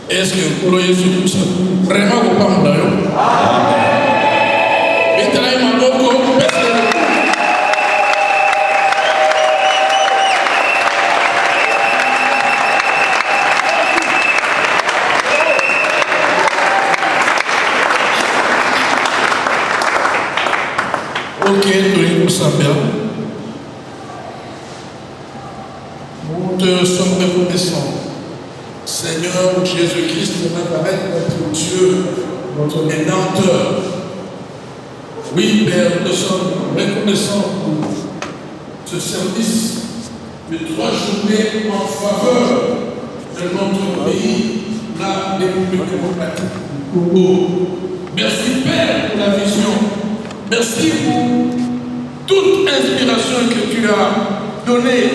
Est-ce que vous voyez ce vraiment vous parlez? Ok, nous sommes bien. Nous te sommes reconnaissants. Seigneur Jésus-Christ de Nazareth, notre Dieu, notre Rédempteur. Oui, Père, nous sommes reconnaissants pour ce service de 3 journées en faveur de notre pays, la République démocratique du Congo. Merci, Père, pour la vision. Merci pour toute inspiration que tu as donnée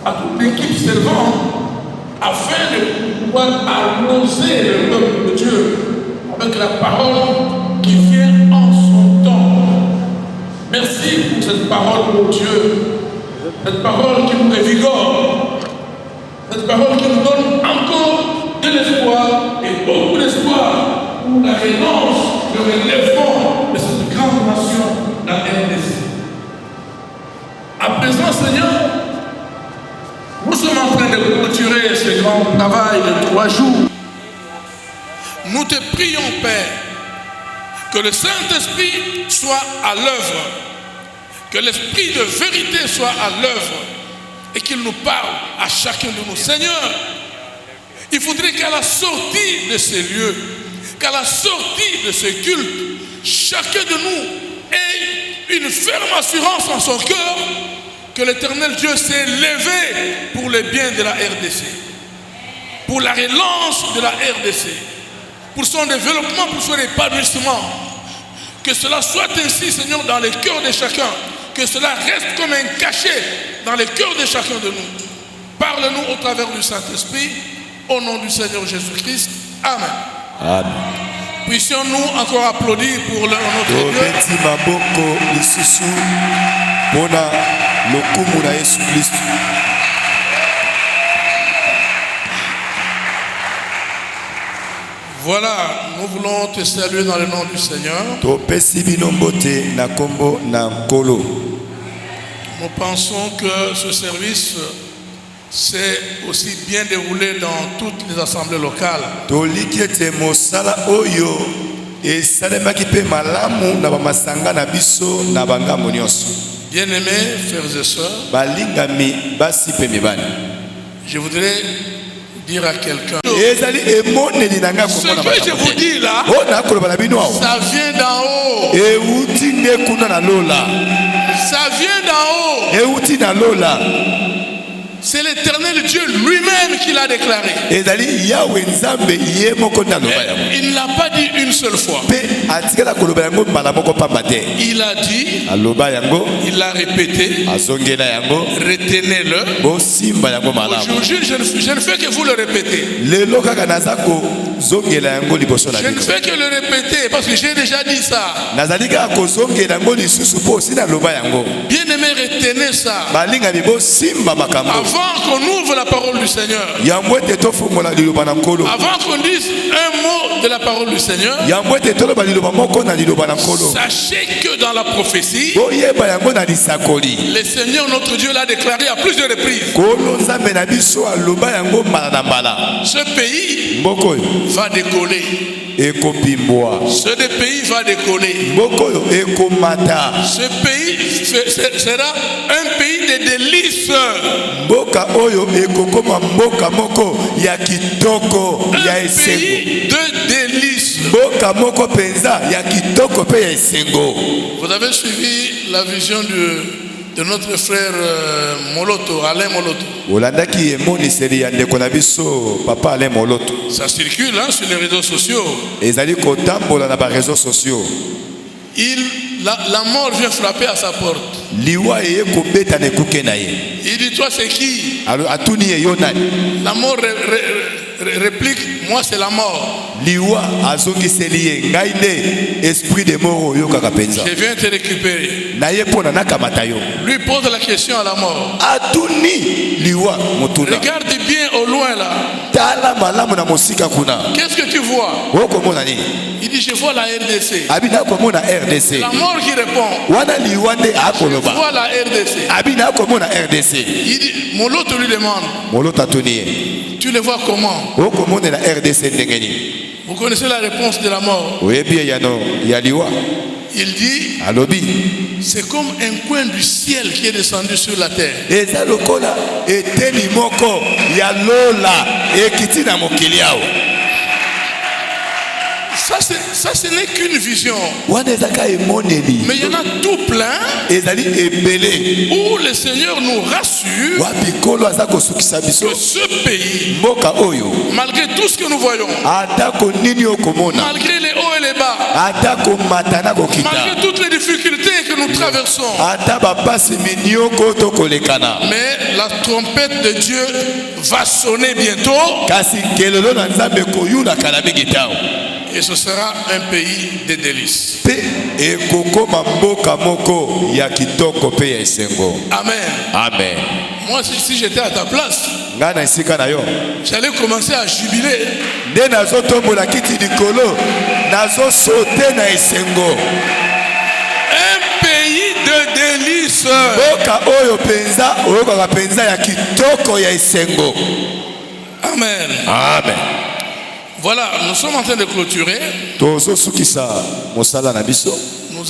à toute l'équipe servante afin de pouvoir arroser le peuple de Dieu avec la parole qui vient en son temps. Merci pour cette parole, mon Dieu, cette parole qui nous revigore, cette parole qui nous donne encore de l'espoir et beaucoup d'espoir pour la relance, le relèvement de cette grande nation, la RDC. À présent, Seigneur, nous sommes en train de clôturer ce grand travail de 3 jours. Nous te prions, Père, que le Saint-Esprit soit à l'œuvre, que l'Esprit de vérité soit à l'œuvre et qu'il nous parle à chacun de nous. Seigneur, il faudrait qu'à la sortie de ces lieux, qu'à la sortie de ce culte, chacun de nous ait une ferme assurance en son cœur que l'Éternel Dieu s'est levé pour le bien de la RDC, pour la relance de la RDC, pour son développement, pour son épanouissement. Que cela soit ainsi, Seigneur, dans les cœurs de chacun, que cela reste comme un cachet dans les cœurs de chacun de nous. Parle-nous au travers du Saint-Esprit, au nom du Seigneur Jésus-Christ. Amen. Amen. Puissions-nous encore applaudir pour notre Dieu. Voilà, nous voulons te saluer dans le nom du Seigneur. Nous pensons que ce service s'est aussi bien déroulé dans toutes les assemblées locales. Bien-aimés frères et sœurs, je voudrais dire à quelqu'un, ce que je vous dis là, ça vient d'en haut. Ça vient d'en haut. C'est l'Éternel Dieu lui-même qui l'a déclaré. Il ne l'a pas dit une seule fois. Il a dit, il l'a répété, retenez-le. Je ne fais que vous le répéter. Je ne fais que le répéter parce que j'ai déjà dit ça. Bien-aimé, retenez ça. Avant qu'on ouvre la parole du Seigneur, avant qu'on dise un mot de la parole du Seigneur, sachez que dans la prophétie, le Seigneur notre Dieu l'a déclaré à plusieurs reprises. Ce pays va décoller. Ce pays va décoller. Ce pays sera un pays de délices. Un pays de délices. Vous avez suivi la vision de notre frère Moloto, Alain Moloto. Ça circule sur les réseaux sociaux. La mort vient frapper à sa porte. Il dit, toi c'est qui? La mort réplique, moi c'est la mort. Liwa azongi selie ngaine esprit de mort yo kaka penza. Je viens te récupérer. Na yepona nakamata yo. Lui pose la question à la mort. Atuni liwa mutuna. Regarde bien au loin là. Tala malamu na mosika kuna. Qu'est-ce que tu vois? Oko mona ni. Il dit, je vois la RDC. Abina ko mona RDC. La mort qui répond. Wana liwa nde akoloba. Je vois la RDC. Abina ko mona RDC. Il dit, mon l'autre lui demande. Molota atuni. Tu le vois comment? Oko mona la RDC ndengeni. Vous connaissez la réponse de la mort? Oui bien yano yaliwa. Il dit, alobi. C'est comme un coin du ciel qui est descendu sur la terre. Eza lokola eteni moko ya lola ekiti na mokili yao. Ça, ce n'est qu'une vision. Mais il y en a tout plein où le Seigneur nous rassure que ce pays, malgré tout ce que nous voyons, malgré les hauts et les bas, malgré toutes les difficultés que nous traversons, mais la trompette de Dieu va sonner bientôt. Et ce sera un pays de délices. Amen. Amen. Moi, si j'étais à ta place, j'allais commencer à jubiler. Un pays de délices. Amen. Amen. Voilà, nous sommes en train de clôturer. Nous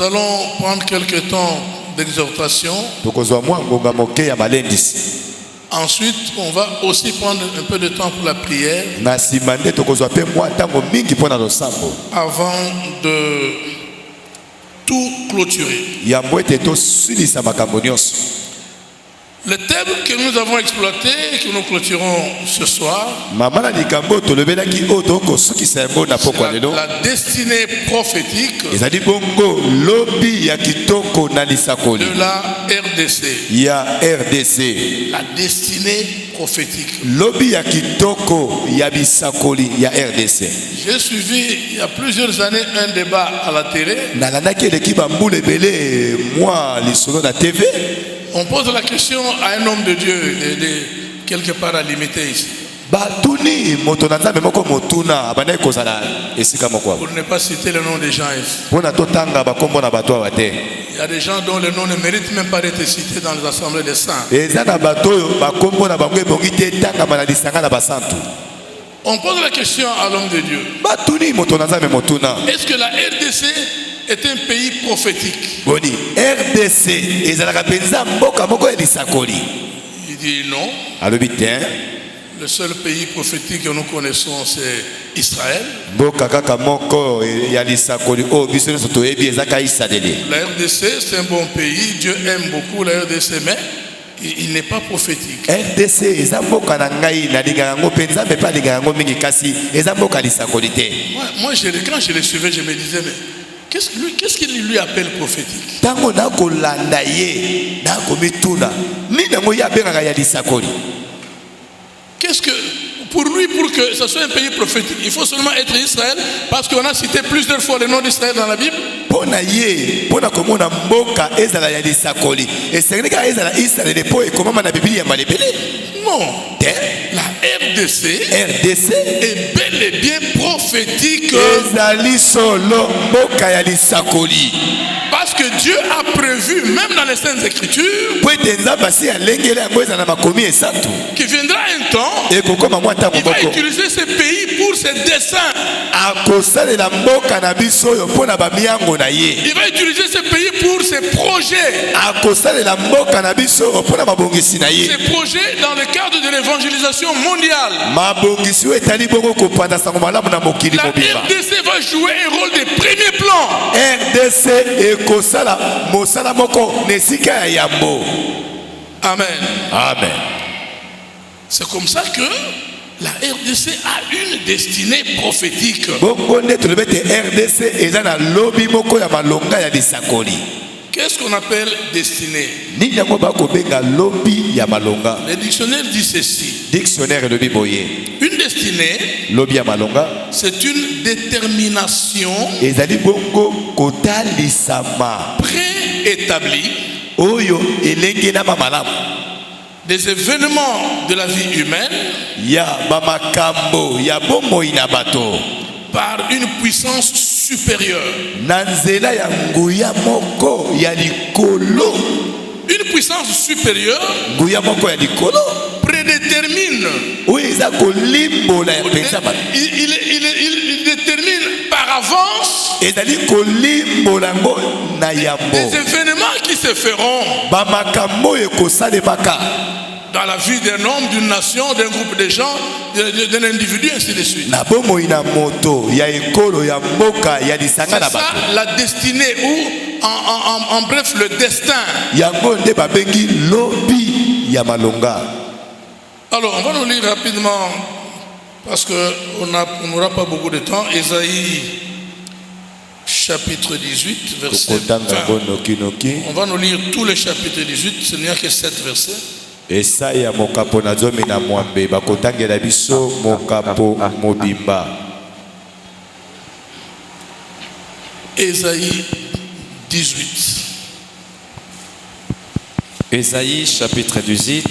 allons prendre quelques temps d'exhortation. Ensuite, on va aussi prendre un peu de temps pour la prière. Avant de tout clôturer. Le thème que nous avons exploité et que nous clôturons ce soir, la destinée prophétique de la RDC. La destinée prophétique. J'ai suivi il y a plusieurs années un débat à la télé. On pose la question à un homme de Dieu de quelque part à limiter ici. Pour ne pas citer le nom des gens ici. Il y a des gens dont le nom ne mérite même pas d'être cité dans les assemblées des saints. On pose la question à l'homme de Dieu. Est-ce que la RDC est un pays prophétique? Il dit non. Le seul pays prophétique que nous connaissons, c'est Israël. La RDC, c'est un bon pays. Dieu aime beaucoup la RDC, mais il n'est pas prophétique. Moi, quand je le suivais, je me disais, mais qu'est-ce qu'il lui appelle prophétique? Qu'est-ce que, pour lui, pour que ce soit un pays prophétique, il faut seulement être Israël, parce qu'on a cité plusieurs fois le nom d'Israël dans la Bible. Non. La RDC est bel et bien prophétique. Parce que Dieu a prévu, même dans les Saintes Écritures, qu'il viendra un temps, il va utiliser ce pays pour ses desseins. Il va utiliser ce pays pour ses projets. Ses projets dans le cadre de l'évangélisation mondiale. La RDC va jouer un rôle de premier plan. Amen. Amen. C'est comme ça que la RDC a une destinée prophétique. Qu'est-ce qu'on appelle destinée? Nini yango bakobenga lobi ya malonga. Le dictionnaire dit ceci. Dictionnaire lobi boye. Une destinée, Lobi ya malonga. c'est une détermination Ezali bongo kotalisama. préétablie Oyo elenge na mamalamu. des événements de la vie humaine Ya bamakambo ya bomoi na bato. par une puissance supérieure. Nanzela ya nguya moko ya likolo. Une puissance supérieure Nguya moko ya likolo. prédétermine. Oyo eza kolimbola ya penza bato. Il détermine par avance Ezali kolimbola ngo na yambo. des événements qui se feront Bamakambo ekosalemaka. dans la vie d'un homme, d'une nation, d'un groupe de gens, d'un individu, ainsi de suite. Na bomoi na moto ya ekolo ya mboka ya lisanga na C'est ça bato. la destinée ou en bref le destin. Yango nde babengi lobi ya malonga. Alors on va nous lire rapidement parce qu'on n'aura pas beaucoup de temps. Ésaïe chapitre 18 verset 20. On va nous lire tout le chapitre 18, ce n'y a que 7 versets. Esaya mokapo na zomi na mwambe bakotangela biso mokapo mobimba. Ésaïe 18. Ésaïe chapitre 18,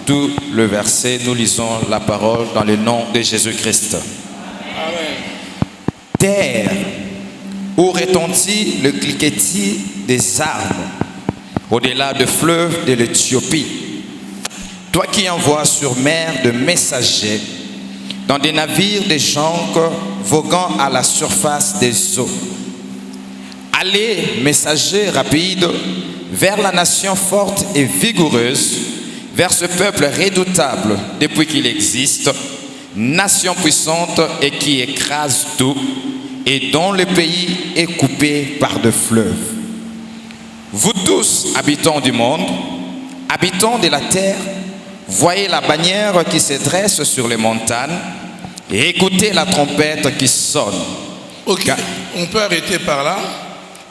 tout le verset, nous lisons la parole dans le nom de Jésus-Christ. Amen. Terre où retentit le cliquetis des armes, au-delà du fleuve de l'Éthiopie. Toi qui envoies sur mer de messagers, dans des navires de jonques voguant à la surface des eaux. Allez, messagers rapides, vers la nation forte et vigoureuse, vers ce peuple redoutable depuis qu'il existe, nation puissante et qui écrase tout, et dont le pays est coupé par des fleuves. Vous tous, habitants du monde, habitants de la terre, voyez la bannière qui se dresse sur les montagnes et écoutez la trompette qui sonne. Ok, on peut arrêter par là.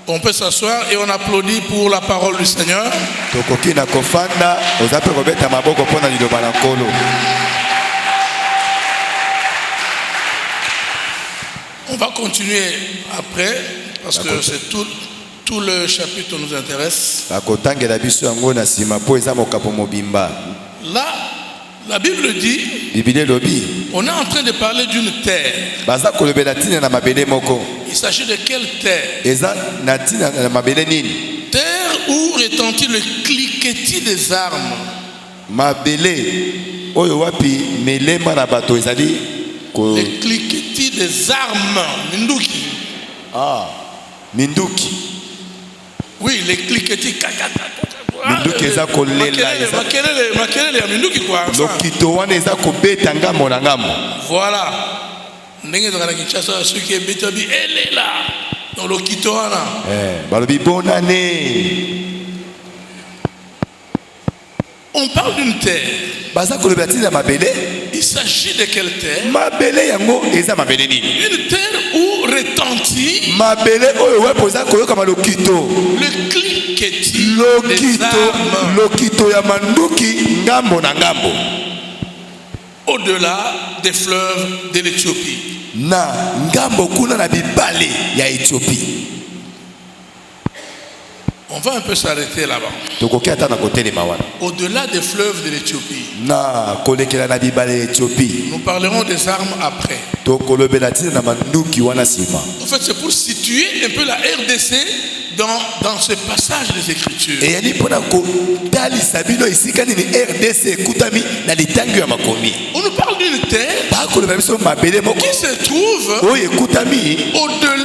On peut s'asseoir et on applaudit pour la parole du Seigneur. Tokoki na kofanda ozape kobeta maboko pona liloba na nkolo. On va continuer après parce que c'est tout le chapitre nous intéresse. Bakotangela biso yango na sima po eza mokapo mobimba. Là, la Bible dit, Bibile lobi. on est en train de parler d'une terre. Baza kolobela tina na mabele moko. Il s'agit de quelle terre? Eza na tina na mabele nini? Terre où retentit le cliquetis des armes. Mabele oyo wapi melema na bato ezali ko Le cliquetis des armes. Minduki. minduki. Oui, les cliquetis. Minduki eza kolela Makelele ya minduki quoi. lokito wana eza kobeta ngambo na ngambo. Voilà. Ndenge ezalaka na Kinshasa soki ebeti abi elela. Dans lokito wana. Balobi bonane. On parle d'une terre. Baza kolobela tina mabele. Il s'agit de quelle terre? Mabele yango eza mabele nini? Une terre où retentit Mabele oyo wepo eza koyoka malokito. le cliquetis des armes Lokito ya manduki ngambo na ngambo. au-delà des fleuves de l'Éthiopie. Na ngambo kuna na bibale ya Ethiopie. On va un peu s'arrêter là-bas. Tokoki ata na kotelema wana. Au-delà des fleuves de l'Éthiopie. Na kolekela na bibale ya Ethiopie. Nous parlerons des armes après. Tokolobela tina na manduki wana sima. En fait, c'est pour situer un peu la RDC dans ce passage des Écritures. Et yani pona ko talisa bino isika nini RDC kutami na litangi ya makomi. On nous parle d'une terre Ba kolobela biso mabele moko. qui se trouve Oye kutami au-delà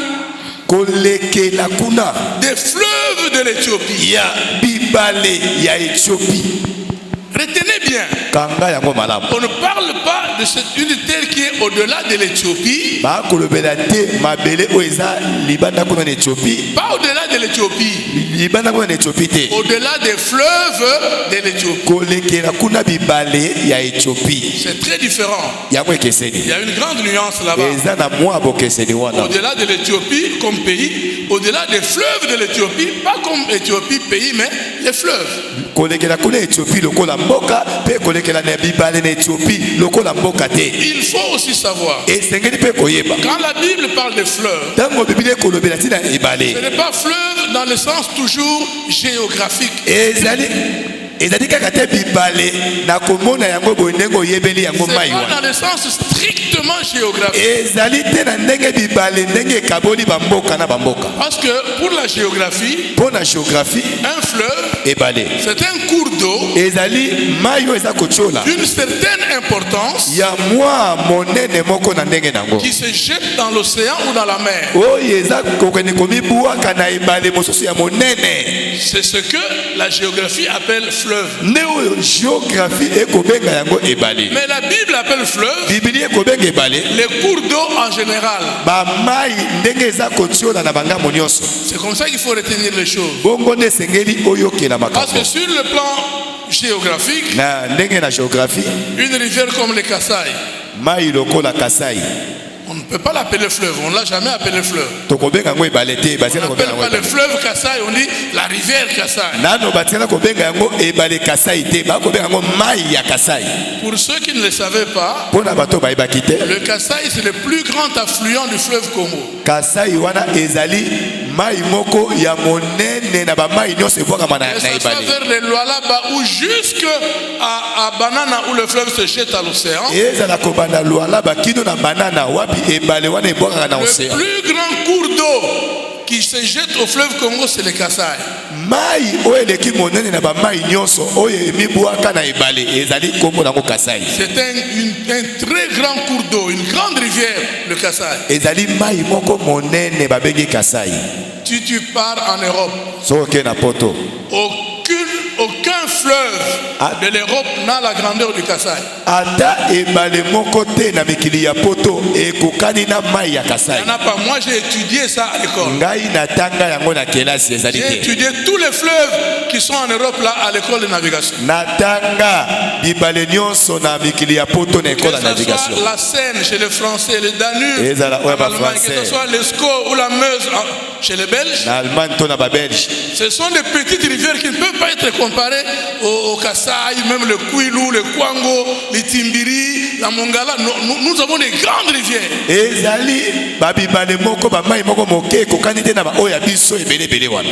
kolekela kuna des fleuves de l'Éthiopie. ya bibale ya Ethiopie. Retenez bien. Kanga yango malamu. On ne parle pas de cette unité qui est au-delà de l'Éthiopie. Ba kolobela te mabele o eza libanda kuna na Éthiopie. Pas au-delà de l'Éthiopie. Libanda kuna na Éthiopie te. Au-delà des fleuves de l'Éthiopie. Kolekela kuna bibale ya Éthiopie. C'est très différent. Yango ekeseni. Il y a une grande nuance là-bas. Eza na mwa bokeseni wana. Au-delà de l'Éthiopie comme pays, au-delà des fleuves de l'Éthiopie, pas comme Éthiopie pays, mais les fleuves. Kolekela kuna Éthiopie lokola mboka pe kolekela na bibale na Éthiopie lokola mboka te. Il faut aussi savoir. Esengeli pe koyeba. Quand la Bible parle de fleuves, Tango bibile kolobela tina ebale. ce n'est pas fleuve dans le sens toujours géographique. Ezali kaka te bibale na komona yango bonengo yebeli yango C'est mai pas wana. dans le sens strictement géographique. Ezali te na ndenge bibale ndenge kaboli bamboka na bamboka. Parce que pour la géographie, Pour la géographie un fleuve, ebale. c'est un cours d'eau Ezali mai oyo eza kochola. d'une certaine importance Ya mwa monene moko na ndenge nango. qui se jette dans l'océan ou dans la mer. Oyo eza kokende komibuaka na ebale mosusu ya monene. C'est ce que la géographie appelle fleuve. Nde oyo géographie ekobenga yango ebale. Mais la Bible appelle fleuve Bibili ekobenga ebale. les cours d'eau en général. Ba mai ndenge eza kochola na bangambo nyonso. C'est comme ça qu'il faut retenir les choses. Bongo nde esengeli oyokela Parce makambo. que sur le plan géographique, Na ndenge na géographie une rivière comme le Kasaï, mai lokola Kasai on ne peut pas l'appeler fleuve. On ne l'a jamais appelé fleuve. tokobenga yango ebale te On batiana n'appelle kobenga pas yango le fleuve Kasaï, on dit la rivière Kasaï. nano batiana kobenga yango ebale Kasai te bakobenga yango mai ya Kasai. Pour ceux qui ne le savaient pas, Mpona bato bayebaki te le Kasaï c'est le plus grand affluent du fleuve Congo. Kasai wana ezali mai moko ya monene na bamai nyonso ebwakama na Et ça va ebale. vers le Lualaba ou jusqu'à Banana où le fleuve se jette à l'océan. ezala kobanda Lualaba kino na banana wapi ebale wana ebwakaka na Le océan. plus grand cours d'eau qui se jette au fleuve Congo, c'est le Kasaï. mai oyo eleki monene na bamai nyonso oyo emibwaka na ebale ezali kombo nango Kasai. C'est un très grand cours d'eau, une grande rivière, le Kasaï. ezali mai moko monene babengi Kasai. Si tu pars en Europe, soki na poto aucun fleuve de l'Europe n'a la grandeur du Kasaï. ata ebale moko te na mikili ya poto ekokani na mai ya Il Kasai. n'y en a pas. Moi, j'ai étudié ça à l'école. ngai natanga yango na kelasi ezali J'ai te. étudié tous les fleuves qui sont en Europe là à l'école de navigation. natanga bibale nyonso na mikili ya poto na Que ekole ya ce navigation. soit la Seine chez les Français, le Danube Et ça, ouais, en bah, Allemagne, que français. ce soit l'Escaut ou la Meuse chez les Belges. na Allemagne to na babelge Ce sont des petites rivières qui ne peuvent pas être comparées au Kasaï, même le Kwilu, le Kwango, le Timbiri, la Mongala. Nous avons des grandes rivières. ezali babibale moko bamai moko moke ekokani te na baoyo ya biso ebelebele wana.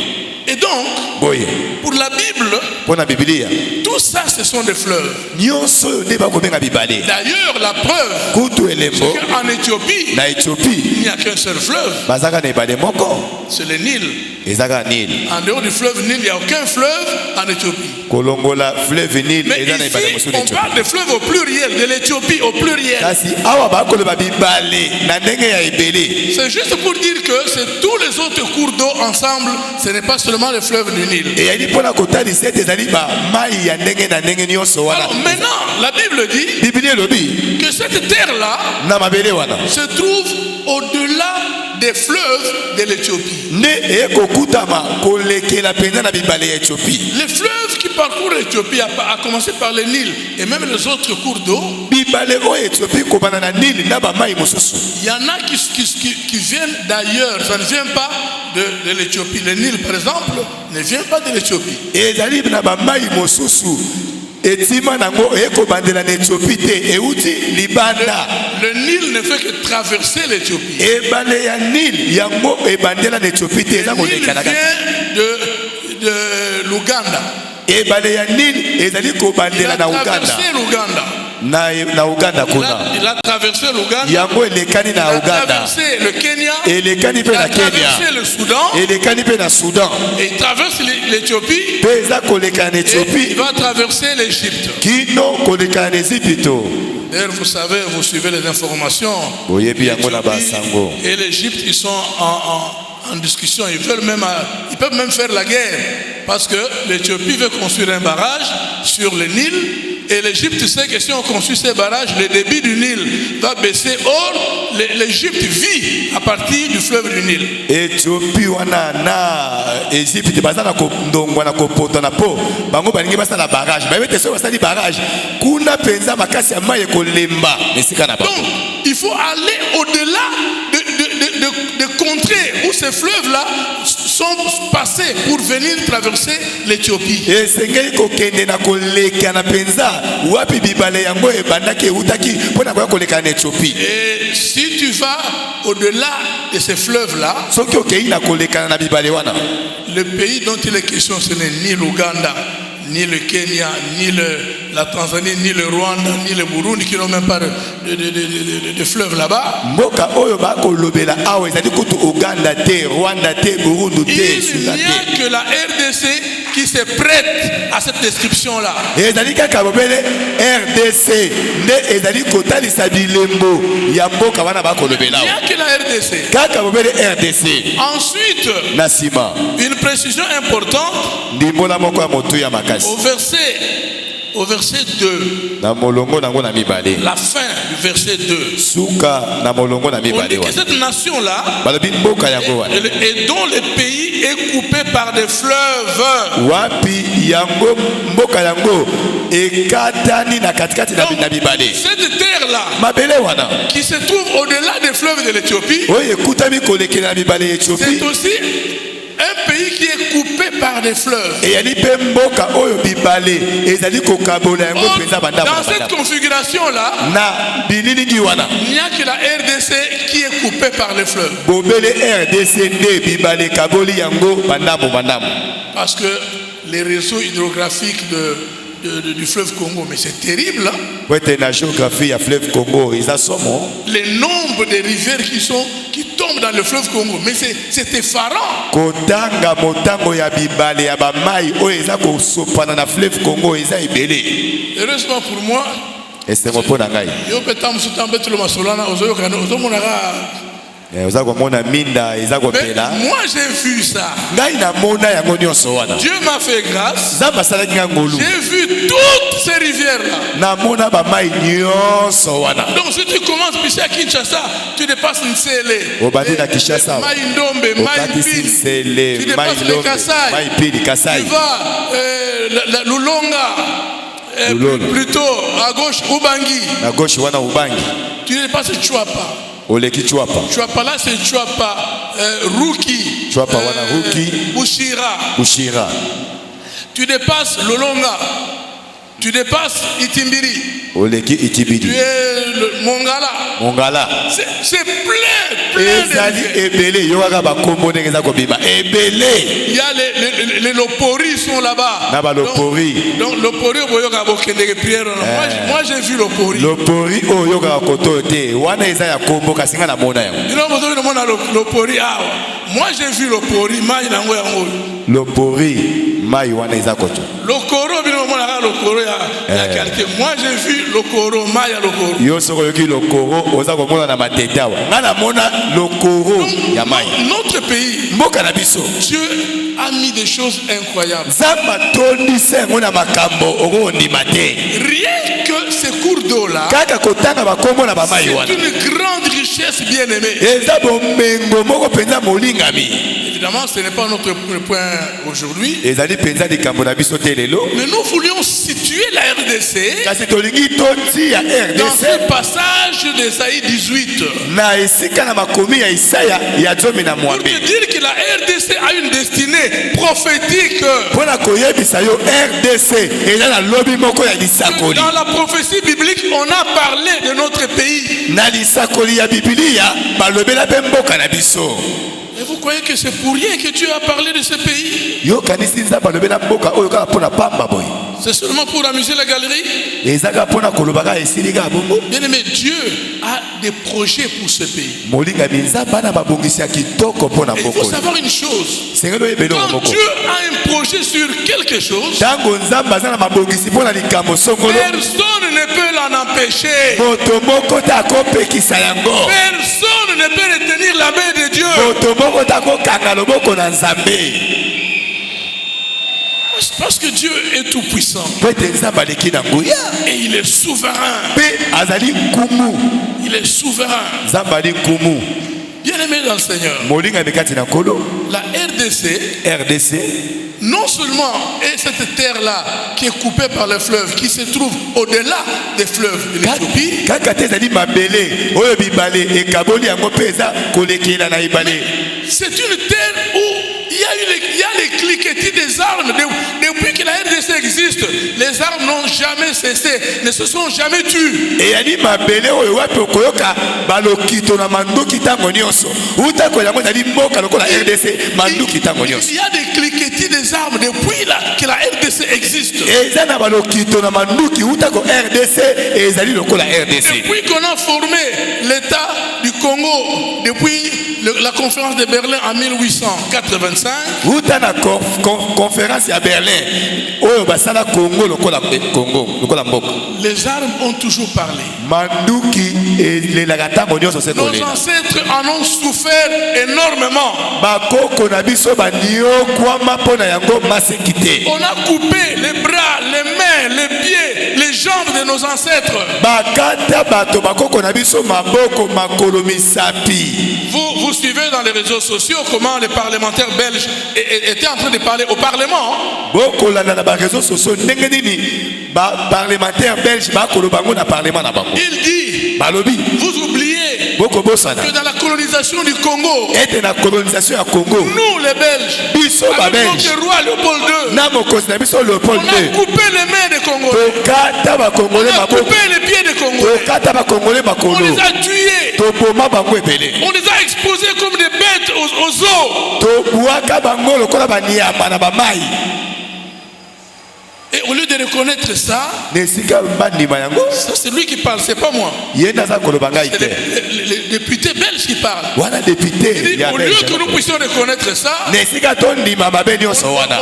Et donc, boye pour la Bible, mpo na bibilia tout ça, ce sont des fleuves. nyonso oyo nde bakobenga bibale. D'ailleurs, la preuve, kutu c'est elembo qu'en Éthiopie, na Éthiopie il n'y a qu'un seul fleuve, bazaka na ebale moko c'est le Nil. ezaka Nil. En dehors du fleuve Nil, il n'y a aucun fleuve en Éthiopie. kolongola fleuve Nil Mais eza na ebale ici, mosusu na on parle Éthiopie. de fleuve au pluriel, de l'Éthiopie au pluriel. kasi awa bakoloba bibale na ndenge ya ebele. C'est juste pour dire que c'est tous les autres cours d'eau ensemble, ce n'est pas seulement le fleuve du Nil. eyali mpona kotalisa ete ezali bamai ya ndenge na ndenge nyonso wana. Alors maintenant, la Bible dit biblia elobi que cette terre-là na mabele wana se trouve au-delà des fleuves de l'Éthiopie. nde ekokutama kolekela mpenza na bibale ya Éthiopie. Les fleuves qui parcourent l'Éthiopie, à commencer par le Nil et même les autres cours d'eau, bibale oyo Éthiopie kobana na Nili na bamai mosusu il y en a qui viennent d'ailleurs, ça ne vient pas de l'Éthiopie. Le Nil, par exemple, ne vient pas de l'Éthiopie. ezali na bamai mosusu etima nango ekobandela na Éthiopie te euti libanda. Le Nil ne fait que traverser l'Éthiopie. ebale ya Nil yango ebandela na Éthiopie te eza Le Nil koleka na kati. vient de l'Ouganda. ebale ya Nil ezali Il kobandela a na Uganda traversé l'Ouganda. na Uganda kuna Il a traversé l'Ouganda. yango elekani Il na a Uganda traversé le Kenya. elekani mpe Il a na Kenya traversé le Soudan. elekani mpe na Soudan Et il traverse l'Éthiopie. mpe eza koleka na Et Éthiopie il va traverser l'Égypte. kino koleka na Ezipito. D'ailleurs, vous savez, vous suivez les informations. boyebi yango na L'Éthiopie basango et l'Égypte, ils sont en discussion. Ils peuvent même faire la guerre. Parce que l'Éthiopie veut construire un barrage sur le Nil et l'Égypte sait que si on construit ces barrages, le débit du Nil va baisser. Or, l'Égypte vit à partir du fleuve du Nil. Éthiopie wana na Égypte bazana ko ndongwa na ko poto na po bango balingi basa na barrage ba bete so basa di barrage kuna penza makasi ya maye ko lemba mesika na ba. Donc il faut aller au-delà de contrées où ces fleuves-là sont passés pour venir traverser l'Éthiopie. Et sengeli ko kende na ko leka na penza wapi bibale yango e bandaki utaki pona ko koleka na Éthiopie. Et si tu vas au-delà de ces fleuves-là, soki okei na koleka na bibale wana, le pays dont il est question ce n'est ni l'Ouganda, ni le Kenya, ni la Tanzanie, ni le Rwanda, ni le Burundi qui n'ont même pas de fleuve là-bas. Mboka oyo ba ko lobela awe ezali kutu Uganda te, Rwanda te, Burundi te, Il n'y a que la RDC qui se prête à cette description-là. Ezali kaka bobele RDC nde ezali kotalisa bilembo ya mboka wana ba ko lobela. Il n'y a que la RDC. Kaka bobele RDC. Ensuite, Nasima. une précision importante. Ndimbola moko ya motu ya makasi. Au verset 2, na molongo nango na mibale, la fin du verset 2, suka na molongo na on dit mibale que cette nation-là balobi mboka yango wana et dont le pays est coupé par des fleuves. wapi yango mboka yango ekatani na katikati na mibale. Cette terre-là mabele wana qui se trouve au-delà des fleuves de l'Éthiopie, oyo ekutami kolekela na mibale ya c'est Éthiopie, aussi un pays qui est coupé par des fleuves. eyali mpe mboka oyo bibale ezali kokabola yango Or, mpenza bandambo dans cette configuration-là, na bililingi wana il n'y a que la RDC qui est coupée par les fleuves. bobele RDC nde bibale ekaboli yango bandambo. Parce que les réseaux hydrographiques du fleuve Congo, mais c'est terrible. Hein? Wete na géographie ya fleuve Congo eza somo. Les nombres de rivières qui tombent dans le fleuve Congo, mais c'est effarant. Kotanga motango ya bibale ya bamai oyo eza kosopana na fleuve Congo eza ebele. Heureusement pour moi, esengo mpo na ngai yo peta musuta mbetelo masolana ozoyokana ozomonaka. oza komona minda eza kopela. Moi j'ai vu ça. Ngai namona yango nyonso wana. Dieu m'a fait grâce. Nzambe asalaki nga ngolu. J'ai vu toutes ces rivières là. Namona bamai nyonso wana. Donc si tu commences pisser à Kinshasa, tu dépasses Nsele. Obandi na Kinshasa. Mai Ndombe, Mai Pili. Tu dépasses le Kasaï. Mai Pili, Kasaï. Tu vas Lulonga. Plutôt à gauche Ubangi. À gauche wana Ubangi. Tu dépasses Chouapa. Oleki Chouapa. Chouapa là c'est Chouapa. Ruki. Chouapa wana Ruki. Ushira. Tu dépasses Lolonga. Tu dépasses Itimbiri. Oleki Itibidi. Tu es Mongala. C'est plein ezali ebele yokaka bakombo ndenge eza kobima ebele. Il y a les loporis sont là-bas. Na ba lopori. Donc lopori boyoka bokende prière. Moi j'ai vu lopori. Lopori oyo yokaka koto te wana eza ya kombo kasi nga na mona yango. Ndino bozo na mona lopori awa. Moi j'ai vu lopori mai nango yango. Lopori mai wana eza koto. Lokoro bino mona ka lokoro ya qualité. Moi j'ai vu lokoro mai ya lokoro. Yo soko yoki lokoro oza komona na matete awa. Nga na mona lokoro ya mai. Notre pays, mboka na biso, Dieu a mis des choses incroyables. Zamba tondi sengo na makambo okondima te. Rien que ces cours d'eau là, kaka kotanga bakombo na bamai wana. c'est une grande richesse bien-aimée. Eza bomengo moko penza molingami. Évidemment, ce n'est pas notre point aujourd'hui. Ezali penza likambo na biso te lelo. Mais nous voulions situer la RDC kasi tolingi tondi ya dans RDC ce passage d'Esaïe 18. na esika na makomi ya Isaya ya 10 na Pour mwambe. te dire que la RDC a une destinée prophétique. Pona koyebisa yo RDC eza na lobi moko ya lisakoli. Dans la prophétie biblique, on a parlé de notre pays. Na lisakoli ya Biblia balobela pe mboka na biso. Et vous croyez que c'est pour rien que Dieu a parlé de ce pays? Yo kanisi nza balobela mboka oyo kaka pona pamba boy. C'est seulement pour amuser la galerie? Ezaka pona kolobaka esilika bongo. Bien aimé, Dieu a des projets pour ce pays. Molinga minza bana babongisi ya kitoko pona Et il mboko. faut savoir une chose. Sengelo yebelo Quand mboko. Dieu a un projet sur quelque chose, Tango nzamba za na mabongisi pona likambo songolo. personne ne peut l'en empêcher. Moto moko ta kopekisa yango. Personne ne peut retenir la main de Dieu. Moto moko ta kokanga loboko na Nzambe. Parce que Dieu est tout puissant. Et il est souverain. Il est souverain. Bien aimé dans le Seigneur. La RDC, non seulement est cette terre-là qui est coupée par le fleuve, qui se trouve au-delà des fleuves de l'Éthiopie. C'est une terre où il y a les cliquetis des armes. Depuis que la RDC existe, les armes n'ont jamais cessé, ne se sont jamais tues. Il y a des cliquetis des armes depuis que la RDC existe. Depuis qu'on a formé l'État du Congo, depuis la conférence de Berlin en 1885, conférence à Berlin, les armes ont toujours parlé. Nos ancêtres en ont souffert énormément. On a coupé les bras, les mains, les pieds, les jambes de nos ancêtres. Vous suivez dans les réseaux sociaux comment les parlementaires belges étaient en train de parler au Parlement. Il dit, vous oubliez que dans la colonisation du Congo, nous les Belges, avec notre roi Léopold II, on a coupé les mains des Congolais, on a coupé les pieds des Congolais, on les a tués, on les a exposés comme des bêtes aux eaux. Et au lieu de reconnaître ça, c'est lui qui parle, c'est pas moi. C'est les députés belges qui parlent. Il dit, au lieu que nous puissions reconnaître ça,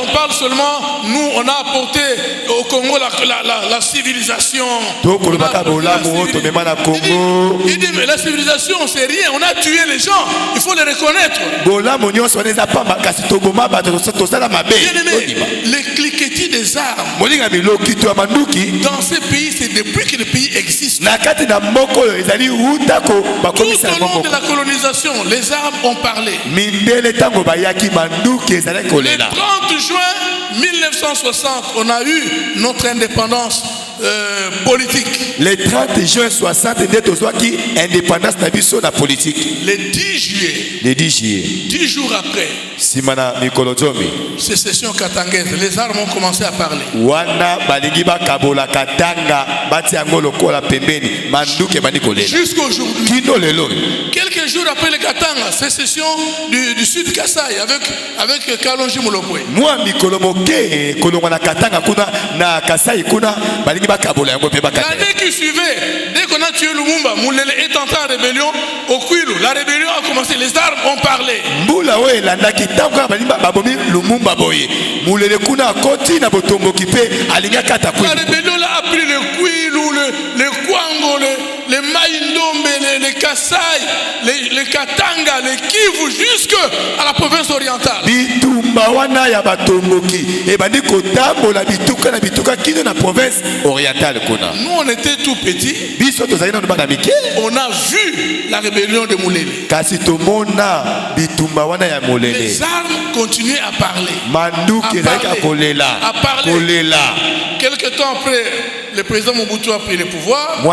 on parle seulement, nous on a apporté au Congo la civilisation. Il dit, mais la civilisation c'est rien, on a tué les gens, il faut les reconnaître. Bien aimé, les cliquetis des armes dans ces pays, c'est depuis que le pays existe. Tout au long de la colonisation, les armes ont parlé. Le 30 juin 1960, on a eu notre indépendance politique. Le 30 juin 60, indépendance na politique. Le 10 juillet, 10 jours après, sécession katangaise, les armes ont commencé à parler. Jusqu'aujourd'hui, quelques jours après le Katanga, sécession du Sud Kasaï avec Kalonji Molopwe. L'année qui suivait, dès qu'on a tué Lumumba, Moulele est entré en rébellion au Kwilu. La rébellion a commencé, les armes ont parlé. La rébellion là a pris le Kwilu, le Kwango, les Maïndombe, les Kasaï, les Katanga, les Kivu, jusqu'à la province orientale. Nous on était tout petits. On a vu la rébellion de Moulele. Les armes continuaient à parler. À parler. Quelque temps après, le président Mobutu a pris le pouvoir. Il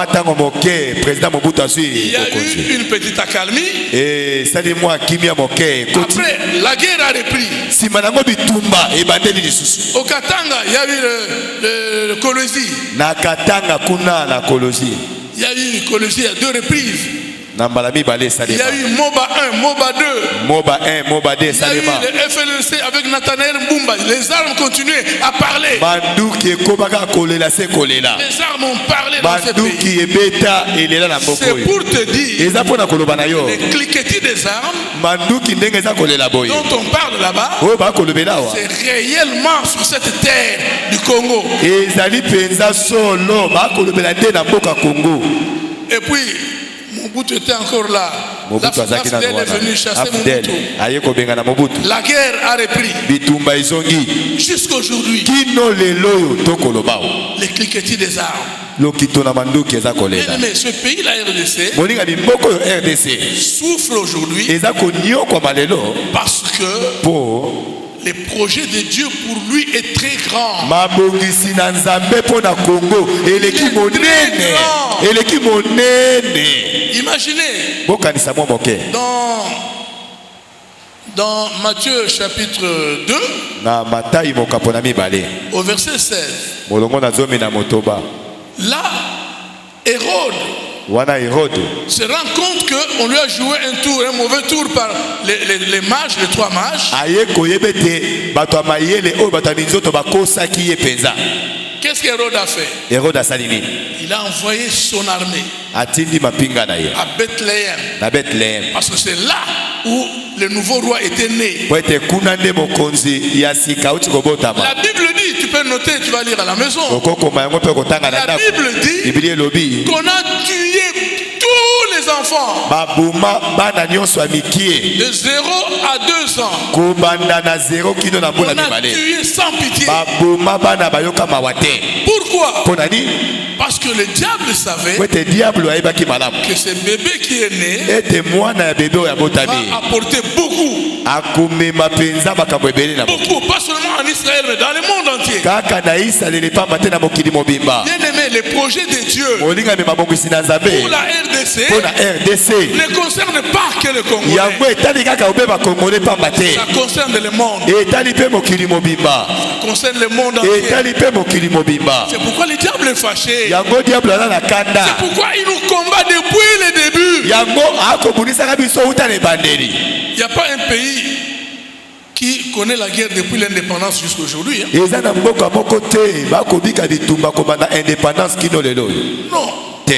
y a eu une petite accalmie. Après, la guerre a repris. Au Katanga, il y a eu le Kolosi. Il y a eu une Kolosi à 2 reprises. Il y a eu Moba 1, Moba 2. Moba 1, Moba 2, il y a eu le FLNC avec Nathanaël Mbumba. Les armes continuaient à parler. Les armes ont parlé dans ce pays. C'est pour te dire les cliquetis des armes dont on parle là-bas, c'est réellement sur cette terre du Congo. Et puis Mobutu était encore là. Mobutu La azaki na Fidèle est venu chasser Fidèle Mobutu. aye kobenga na Mobutu. La guerre a repris. Bitumba izongi. Jusqu'aujourd'hui, Kino lelo tokolobao. les cliquetis des armes. Lokito na manduki eza koleka. Mais ce pays, la RDC, Moninga bimboko RDC. souffre aujourd'hui Eza konyo kwa malelo parce que po les projets de Dieu pour lui est très grand. mabongisi na Nzambe po na Congo eleki monene. Eleki monene. Imaginez, Bokanisa mwa moke. dans Matthieu chapitre 2, Na Matayi mokapo na mibale. au verset 16, Molongo na zomi na motoba. là, Hérode Wana Hérode se rend compte qu'on lui a joué un mauvais tour par les mages, les 3 mages. aye koyebete bato ya mayele oyo bato ya minzoto bakosaki ye penza. Qu'est-ce qu'Hérode a fait? Hérode asali nini? Il a envoyé son armée Atindi mapinga na ye à Bethléem. na Bethléem. Parce que c'est là où le nouveau roi était né. Po ete kuna nde mokonzi ya sika auti kobotama. La Bible dit, tu peux noter, tu vas lire à la maison. Okokoma yango mpe kotanga na La ndako. Bible dit Biblia elobi qu'on a tué tous les enfants baboma bana nyonso ya mikie de 0 à 2 ans. kobanda na 0 kino na On mbula a mibale. tué sans pitié. Baboma bana bayoka mawa te. Pourquoi? Mpo na nini? Parce que le diable savait Po ete diable ayebaki malamu que ce bébé qui est né ete mwana ya bebe oyo va abotami apporter beaucoup. akomema mpenza makambo ebele na Beaucoup, pas seulement en Israël, mais dans le monde entier. kaka na Isalaele pamba te na mokili mobimba. Bien aimé, les projets de Dieu molingami mabongisi na Nzambe pour la RDC mpo na RDC ne concernent pas que le Congo. yango etali kaka obe bakongole pamba te, Ça concerne le monde. etali mpe mokili mobimba, Ça concerne le monde entier. etali mpe mokili mobimba. C'est pourquoi le diable est fâché. Yango diable aza na kanda, C'est pourquoi il nous combat depuis le début. yango akobunisaka biso uta na ebandeli. Il n'y a pas un pays qui connaît la guerre depuis l'indépendance jusqu'à aujourd'hui. eza na mboka moko te bakobika bitumba kobanda indépendance kino lelo Non. te,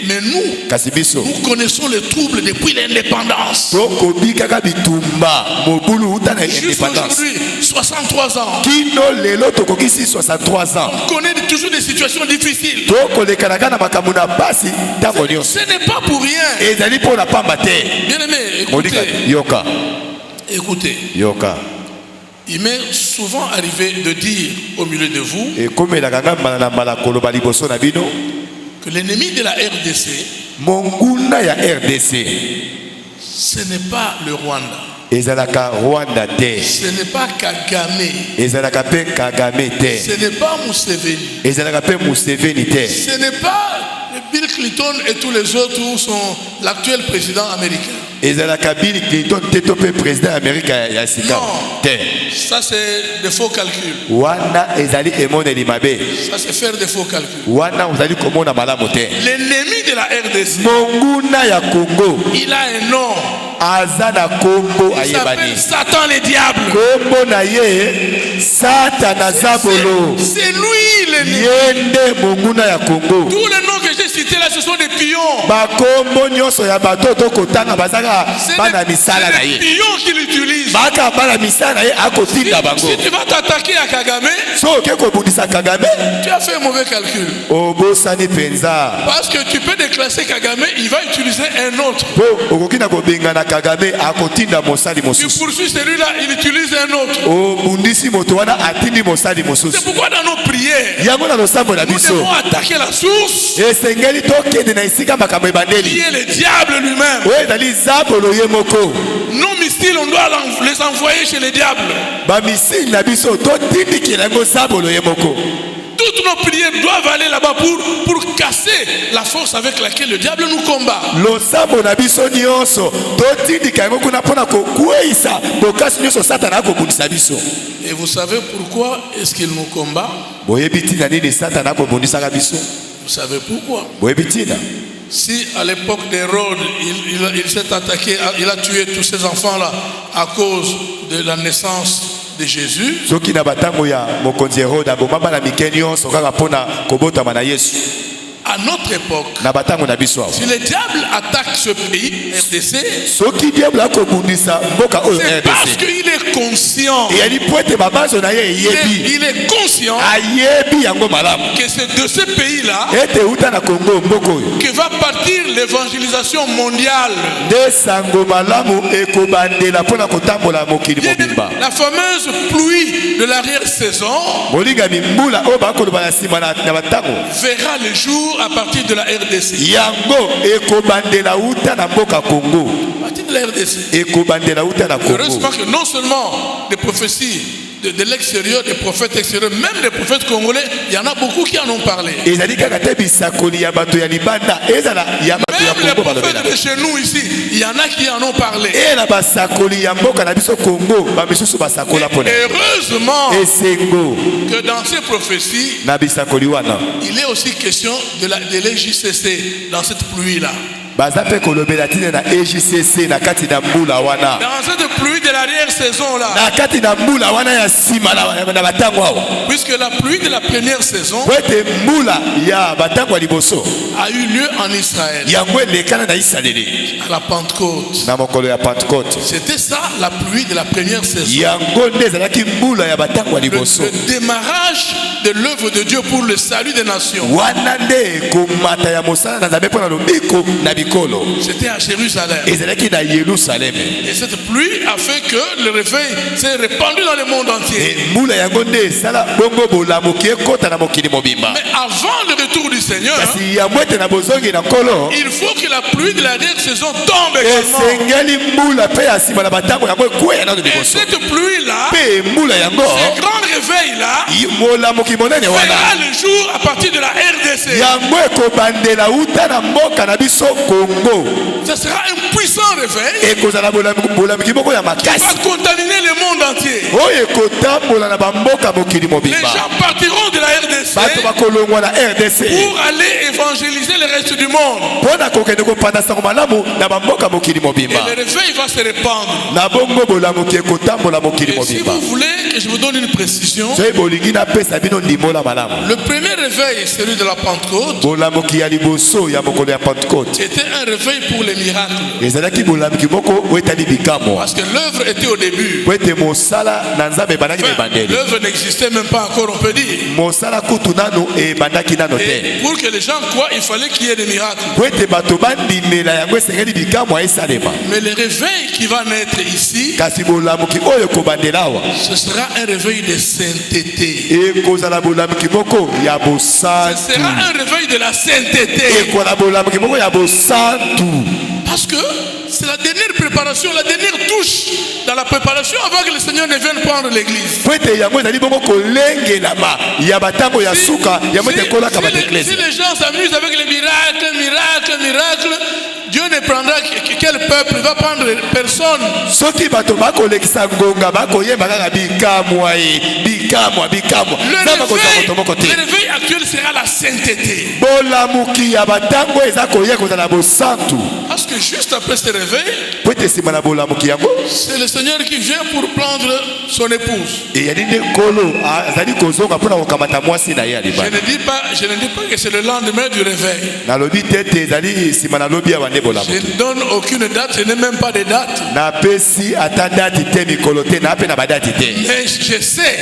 Mais nous, kasi biso nous connaissons les troubles depuis l'indépendance. tokobikaka bitumba mobulu uta na Jusqu'à indépendance aujourd'hui, 63 ans. kino lelo tokokisi 63 ans. On connaît toujours des situations difficiles. tokolekanaka na makambo na basi ntango nyonso Ce n'est pas pour rien. ezali mpo na pamba te. Bien aimé, Moninga, écoutez. yoka Écoutez. yoka Il m'est souvent arrivé de dire au milieu de vous ekomelaka nga mbala na mbala koloba liboso na bino que l'ennemi de la RDC, monguna ya RDC ce n'est pas le Rwanda. ezalaka Rwanda te, Ce n'est pas Kagame. ezalaka mpe Kagame te, Ce n'est pas Museveni. ezalaka mpe Museveni te, Ce n'est pas Bill Clinton et tous les autres où sont l'actuel président américain. ezalaka Bill Clinton te to mpe président Amerika ya sika Non. te. Ça, c'est des faux calculs. Wana ezali emoneli mabe, Ça, c'est faire des faux calculs. wana ozali komona malamu te. L'ennemi de la RDC, monguna ya Congo il a un nom. aza na kombo Il s'appelle ayebani, Satan le diable. kombo na ye Satana Zabolo, C'est lui l'ennemi. ye nde monguna ya Congo. Tous les noms que j'ai cités là, ce sont des pions. bakombo nyonso ya bato tokotanga bazaka C'est bana misala na des ye, pions qu'il utilise. baka bana misala na ye akotinda bango. Si tu vas t'attaquer à Kagame, So oke kobundisa Kagame tu as fait un mauvais calcul. obosani penza, Parce que tu peux déclasser Kagame, il va utiliser un autre. po okoki na kobengana Kagame akotinda mosali Tu mosusu, poursuis celui-là, il utilise un autre. obundisi moto wana atindi mosali C'est mosusu. pourquoi dans nos prières, yango na losambo na nous biso devons attaquer la source esengeli tokende na esika makambo qui ebandeli est le diable lui-même. oyo ezali Zabolo ye moko. Nos missiles, on doit les envoyer chez le diable. bamisili na biso totindikela yango Zabolo ye moko. Toutes nos prières doivent aller là-bas pour casser la force avec laquelle le diable nous combat. losambo na biso nyonso totindika yango kuna mpona kokweyisa bokasi nyonso Satana akobundisa biso. Et vous savez pourquoi est-ce qu'il nous combat? boyebi ntina nini Satana akobundisaka biso? Vous savez pourquoi? boyebi ntina Si à l'époque d'Hérode, il s'est attaqué, il a tué tous ces enfants-là à cause de la naissance de Jésus, soki na batango ya mokonzi Herode aboma bana mike nyonso kaka mpona kobotama na Yesu, à notre époque, na batango na biso awa si le diable attaque ce pays, RDC, soki diable akobundisa mboka oyo c'est parce RDC qu'il est conscient. eyali po ete mabanzo na ye eyebi, Il est conscient ayebi yango malamu que c'est de ce pays-là ete uta na Kongo mboka oyo que va partir partir l'évangélisation mondiale. La fameuse pluie de l'arrière-saison verra le jour à partir de la RDC. À partir de la RDC. Heureusement que non seulement des prophéties de l'extérieur, des prophètes extérieurs, même des prophètes congolais, il y en a beaucoup qui en ont parlé. Même les prophètes de chez nous ici, il y en a qui en ont parlé. Et heureusement que dans ces prophéties, il est aussi question de l'EJCC dans cette pluie-là. Dans cette pluie de l'arrière-saison là, puisque la pluie de la première saison a eu lieu en Israël à la Pentecôte. C'était ça la pluie de la première saison. Le démarrage de l'œuvre de Dieu pour le salut des nations. C'était à Jérusalem. Et cette pluie a fait que le réveil s'est répandu dans le monde entier. Mais avant le retour du Seigneur, il faut que la pluie de la saison tombe également. Et cette pluie-là, ce grand réveil-là, verra le jour à partir de la RDC. Ce sera un puissant réveil qui va contaminer le monde entier. Les gens partiront de la RDC pour aller évangéliser le reste du monde. Et le réveil va se répandre. Et si vous voulez que je vous donne une précision, le premier réveil, celui de la Pentecôte, c'était un réveil pour les miracles. Parce que l'œuvre était au début. L'œuvre n'existait même pas encore, on peut dire. Et pour que les gens croient, il fallait qu'il y ait des miracles. Mais le réveil qui va naître ici, ce sera un réveil de sainteté. Ce sera un réveil de la sainteté. Parce que c'est la dernière préparation, la dernière touche dans la préparation avant que le Seigneur ne vienne prendre l'église. Si les gens s'amusent avec les miracles, Dieu ne prendra quel peuple, il va prendre personne. Le réveil actuel sera la sainteté. Parce que juste après ce réveil, c'est le Seigneur qui vient pour prendre son épouse. Je ne dis pas que c'est le lendemain du réveil. Je ne donne aucune date, je n'ai même pas de date. Mais je sais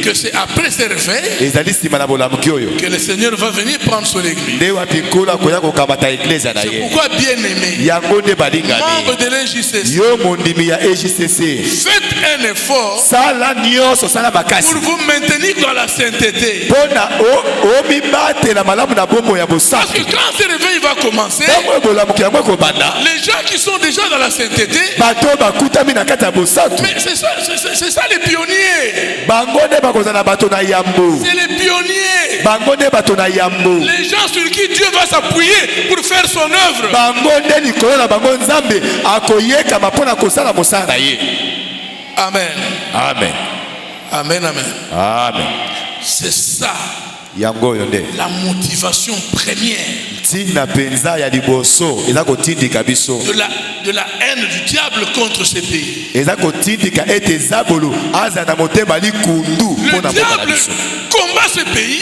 que c'est après ce réveil que le Seigneur va venir prendre son église. C'est pourquoi, bien aimé, membre de l'EJCC, faites un effort pour vous maintenir dans la sainteté. Parce que quand ce réveil va commencer, les gens qui sont déjà dans la sainteté, mais c'est ça les pionniers. C'est les pionniers. Les gens sur qui Dieu va s'appuyer pour faire son œuvre. Amen. Amen. Amen, amen. Amen. C'est ça la motivation première de la haine du diable contre ce pays. Le diable combat ce pays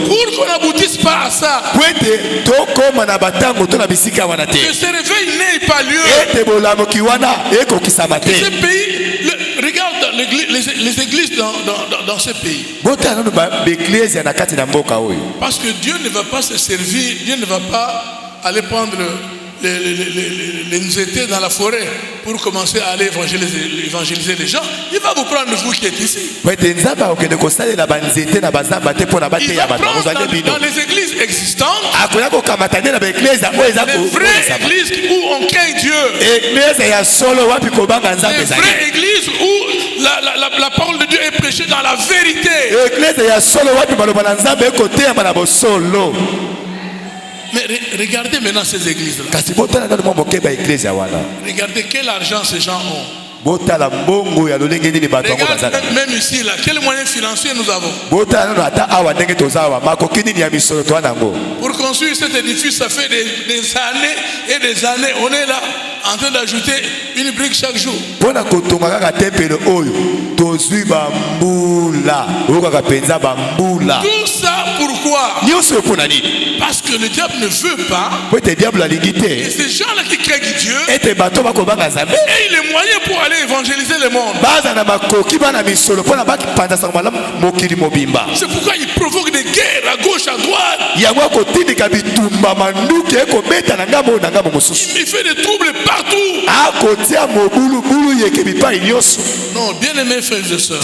pour qu'on n'aboutisse pas à ça. Que ce réveil n'ait pas lieu. Que ce pays, regarde les églises dans ce pays. Parce que Dieu ne va pas se servir, Dieu ne va pas aller prendre les nzétés dans la forêt pour commencer à aller évangéliser les gens. Il va vous prendre, vous qui êtes ici. Il va prendre dans les églises existantes, les vraies églises où on craint Dieu, les vraies églises où la parole de Dieu est prêchée dans la vérité. Mais regardez maintenant ces églises-là. Regardez quel argent ces gens ont. Regarde même ici, là, quels moyens financiers nous avons. Pour construire cet édifice, ça fait des années et des années. On est là en train d'ajouter une brique chaque jour. Tout ça pourquoi? Parce que le diable ne veut pas que ces gens-là qui craignent Dieu aient les moyens pour aller évangéliser le monde. C'est pourquoi il provoque des guerres à gauche, à droite. Il fait des troubles partout. Non, bien aimés frères et sœurs,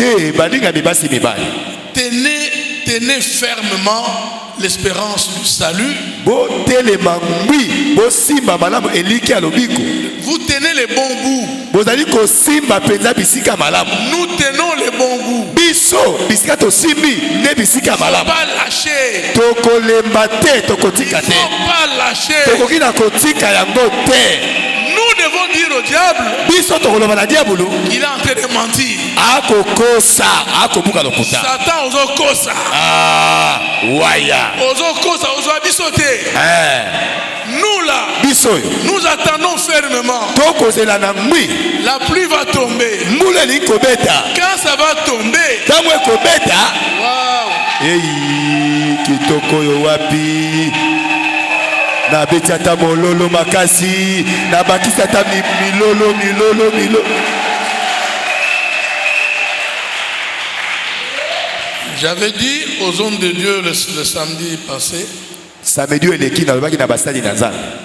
tenez fermement l'espérance du salut. Vous tenez les bons bouts. Nous tenons les bons bouts. Il ne faut pas lâcher. Il ne faut pas lâcher. Nous devons dire au diable qu'il est en train de mentir. Satan ozokosa. Ozokosa, ozoabisote. Nous là, nous attendons fermement. La pluie va tomber. Quand ça va tomber, j'avais dit aux hommes de Dieu le samedi passé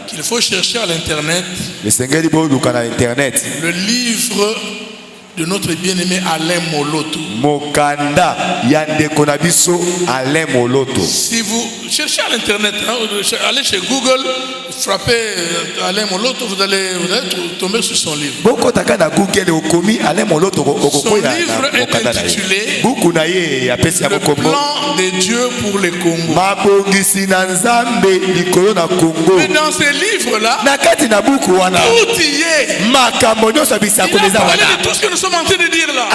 qu'il faut chercher à l'internet le livre de notre bien-aimé Alain Moloto. Si vous cherchez à l'internet, allez chez Google, frappez Alain Moloto, vous allez tomber sur son livre. Son livre est intitulé Le plan de Dieu pour le Congo. Mais dans ces livres-là, tout y est. Il a parlé de tout ce que nous sommes en train de dire là.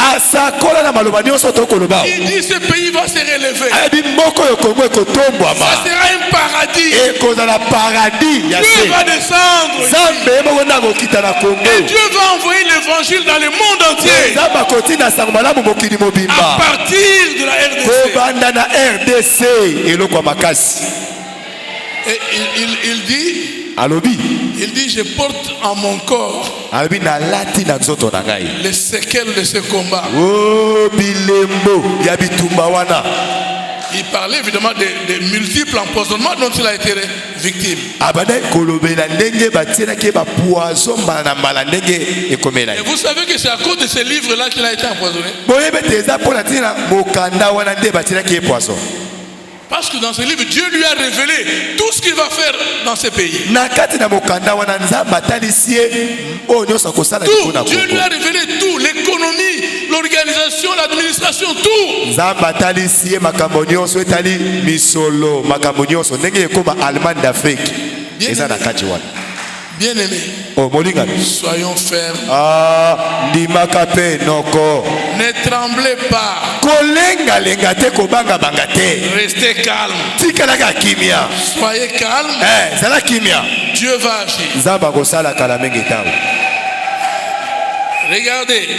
Il dit ce pays va se relever. Ça sera un paradis. Dieu va descendre ici. Et Dieu va envoyer l'évangile dans le monde entier. À partir de la RDC. Et il dit, je porte en mon corps les séquelles de ce combat. Il parlait évidemment des multiples empoisonnements dont il a été victime. Et vous savez que c'est à cause de ces livres-là qu'il a été empoisonné. Parce que dans ce livre, Dieu lui a révélé tout ce qu'il va faire dans ce pays. Tout. Dieu lui a révélé tout. L'économie, l'organisation, l'administration, tout. Bien aimé, soyons fermes. Ne tremblez pas. Restez calme. Soyez calme. Dieu va agir. Regardez.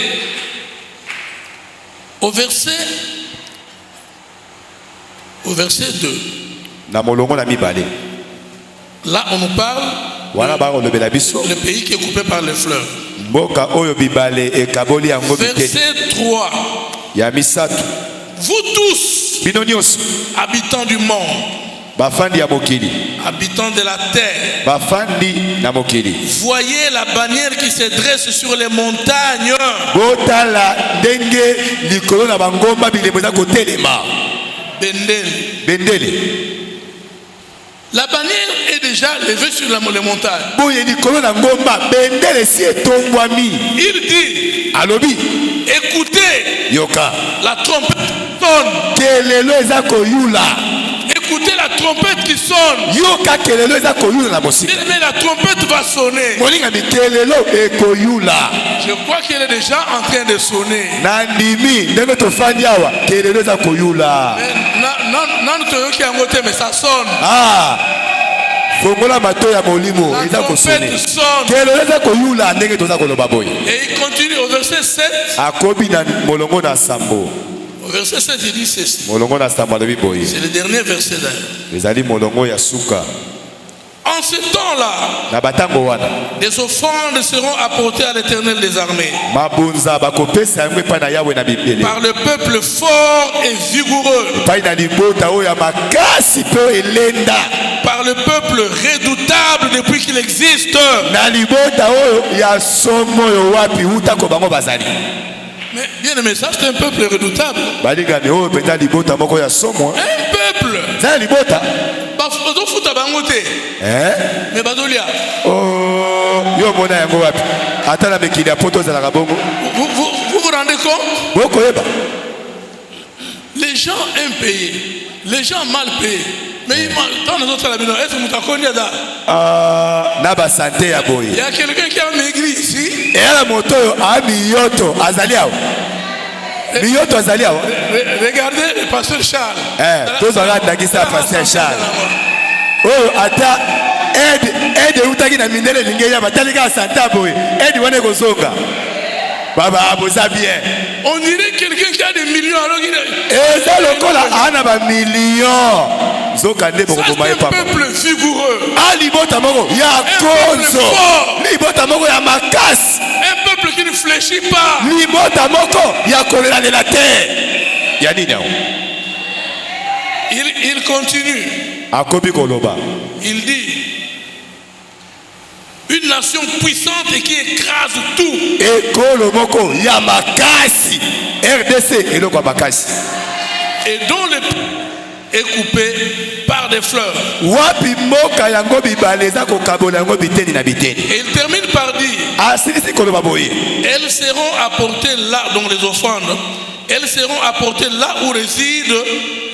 Au verset 2. Là, on nous parle le pays qui est coupé par les fleuves. Mboka oyo bibale ekaboli yango biteni. Verset 3. Ya misato. Vous tous, Bino nyonso, habitants du monde, bafandi ya mokili, habitants de la terre, bafandi na mokili. voyez la bannière qui se dresse sur les montagnes. Botala ndenge likolo na bangomba bilembo za kotelema. Bendele. La bannière est déjà levée sur les montagnes. Boye likolo na ngomba bendele si etongwami. Il dit, Alobi, écoutez, yoka. la trompette sonne. Kelelo eza koyula. Écoutez la trompette qui sonne. Yoka kelelo eza koyula na mosika. Mais la trompette va sonner. Moninga mi kelelo ekoyula. Je crois qu'elle est déjà en train de sonner. Nandimi ndenge tofandi awa kelelo eza koyula. Mais ça sonne. Ah. Fongola mato ya molimo eza kosone. Kelelo eza koyula ndenge toza koloba boye. Et il continue au verset 7. Akobi na molongo na sambo. Au verset 7, il dit ceci. Molongo na sambo alobi boye. C'est le dernier verset d'ailleurs. Ezali molongo ya suka. En ce temps-là, Na batango wana. des offrandes seront apportées à l'Éternel des armées. Mabunza bakopesa yango epai na Yawe na bibele. Par le peuple fort et vigoureux. Epai na libota oyo ya makasi pe elenda. Par le peuple redoutable depuis qu'il existe. Na libota oyo ya somo yo wapi uta ko bango bazali. Mais bien aimé, ça c'est un peuple redoutable. Baligani oyo peta libota moko ya somo. Un peuple. Za libota. Mais Badolia. Oh, yo mona yango wapi? Ata na mekili ya poto za la bongo. Vous vous rendez compte? Boko yeba. Les gens impayés, les gens mal payés. Mais dans les autres labyrinthes, est-ce que vous connaissez ça? Na ba santé ya boy. Il y a quelqu'un qui a maigri ici. Et la moto a miyoto azaliao. Miyoto azaliao. Regardez le pasteur Charles. Tous on a d'agisa pasteur Charles. Oh, ata aide utaki na mindele lingeya batalika santa boy. Aide wane kozonga. Baba aboza bien. On dirait quelqu'un qui a des millions alors qu'il est. Et ça le cola ana ba millions. Zokande boko bomaye papa. Un peuple vigoureux. Ali bota moko ya konzo. Li bota moko ya makas. Un peuple qui ne fléchit pas. Li bota moko ya kolela de la terre. Ya nini yao? Il continue. Akobi koloba. Il dit une nation puissante et qui écrase tout. Et kolomoko ya makasi. RDC et le kwa makasi. Et dont le est coupé par des fleurs. Wapi moka yango bibaleza ko kabola yango biteni na biteni. Et il termine par dire. Asisi koloba boye. Elles seront apportées là, donc les offrandes. Elles seront apportées là où réside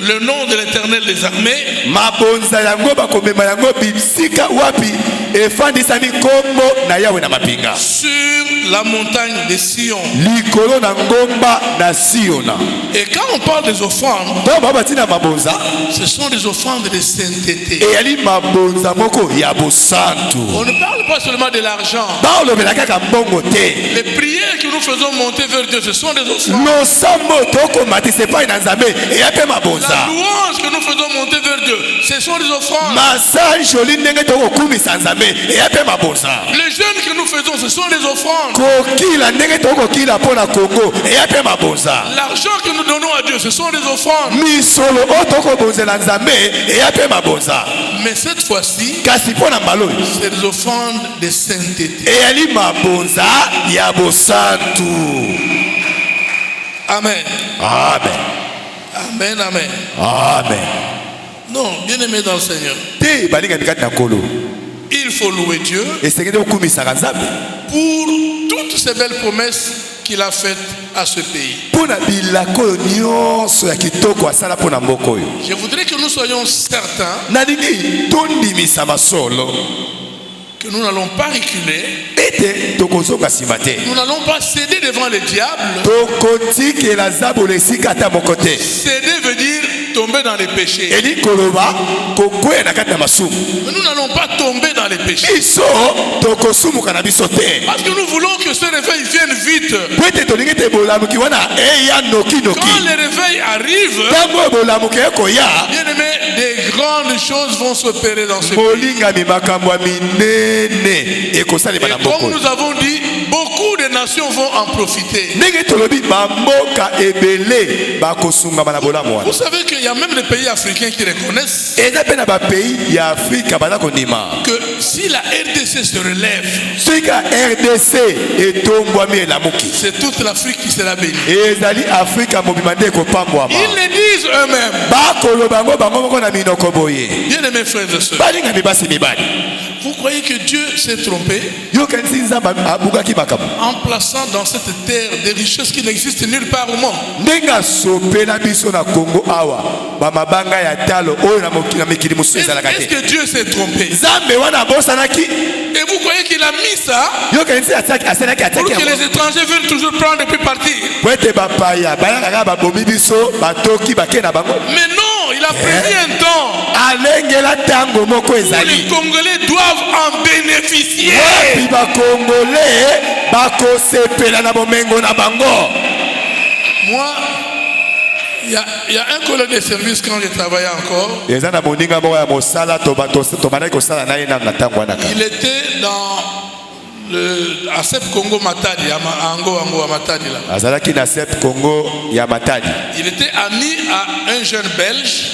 le nom de l'Éternel des armées. Mabonza yango bakomema yango bisika wapi efandisami kombo na Yawe na mapinga. Sur la montagne de Sion. Likolo na ngomba na Siona. Et quand on parle des offrandes, donc babatina mabonza, ce sont des offrandes de sainteté. Et ali mabonza moko ya bosantu. On ne parle pas seulement de l'argent. Ba lo belaka ka mbongo te. Les prières que nous faisons monter vers Dieu, ce sont des offrandes. No samo toko mati c'est pas na nzambe et ape mabonza. La louange que nous faisons monter vers Dieu, ce sont des offrandes. Masa joli ndenge toko kumisa nzambe et ape mabonza. Les jeûnes que nous faisons, ce sont des offrandes. Kokila ndenge toko kila pona Congo et ape mabonza. L'argent que nous donnons à Dieu, ce sont des offrandes. Misolo otoko bonzela nzambe et ape mabonza. Mais cette fois-ci, kasi pona mbalo c'est des offrandes de sainteté. Et ali mabonza ya bosantu. Amen. Amen. Amen, amen. Amen. Non, bien aimé dans le Seigneur. Il faut louer Dieu pour toutes ces belles promesses qu'il a faites à ce pays. Je voudrais que nous soyons certains que nous n'allons pas reculer. Nous n'allons pas céder devant le diable. Céder veut dire tomber dans les péchés. Mais nous n'allons pas tomber dans les péchés. Parce que nous voulons que ce réveil vienne vite. Quand le réveil arrive, bien aimé, des grandes choses vont s'opérer dans ce pays. Et comme nous avons dit, beaucoup de nations vont en profiter. Vous savez qu'il y a même des pays africains qui reconnaissent que si la RDC se relève, c'est toute l'Afrique qui sera bénie. Ils le disent eux-mêmes. Bien aimés frères et sœurs, vous croyez que Dieu s'est trompé en plaçant dans cette terre des richesses qui n'existent nulle part au monde? Est-ce que Dieu s'est trompé? Et vous croyez qu'il a mis ça pour que les étrangers veulent toujours prendre et puis partir? Mais non, il a prévu un temps où les Congolais doivent en bénéficier. Moi, il y a un collègue de service quand je travaillais encore. Il était dans à Sep Congo Matadi, à Matadi là. Il était ami à un jeune Belge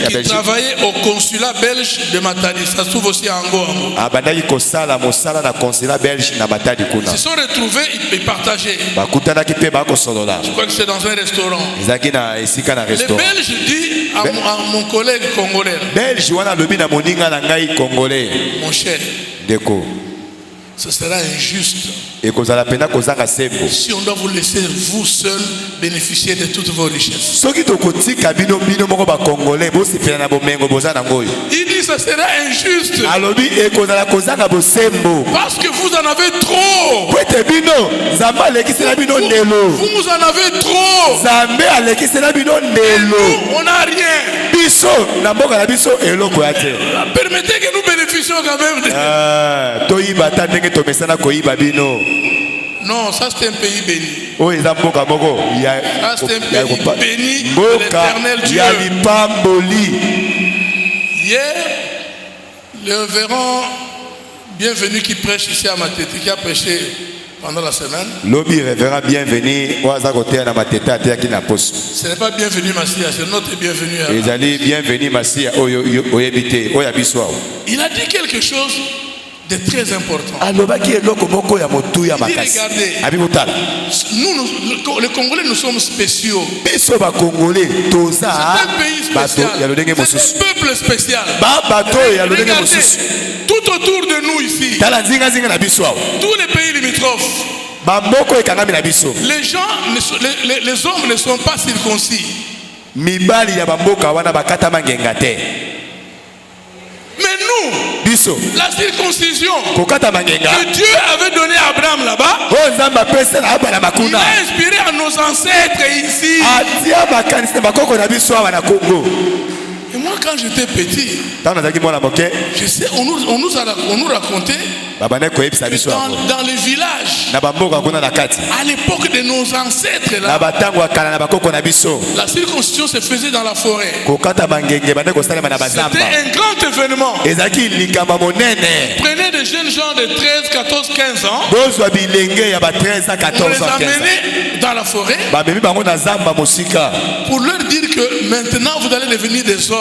qui travaillait au consulat belge de Matadi. Ça se trouve aussi à Ango. Ils se sont retrouvés et partagés. Je crois que c'est dans un restaurant. Le Belge dit à mon collègue congolais, mon cher, ce sera injuste si on doit vous laisser vous seul bénéficier de toutes vos richesses. Il dit ce sera injuste parce que vous en avez trop. Vous en avez trop. Et nous, on n'a rien. Permettez que nous bénéficions quand même Non, ça c'est un pays béni. Ça c'est un pays béni de l'éternel Dieu. Hier, le révérend bienvenu qui prêche ici à Matete, qui a prêché pendant la semaine. Ce n'est pas bienvenu Massia, c'est notre bienvenu. Il a dit quelque chose de très important. Il dit, regardez, nous, les Congolais, nous sommes spéciaux. C'est un pays spécial. C'est un peuple spécial. Regardez, tout autour de nous ici, tous les pays limitrophes, les gens, les hommes ne sont pas circoncis. Mais nous, la circoncision que Dieu avait donnée à Abraham là-bas, il a inspiré à nos ancêtres ici. Et moi, quand j'étais petit, je sais, on nous racontait dans les villages, à l'époque de nos ancêtres là, la circoncision se faisait dans la forêt. C'était un grand événement. Prenez des jeunes gens de 13, 14, 15 ans, on les amenait dans la forêt pour leur dire que maintenant vous allez devenir des hommes.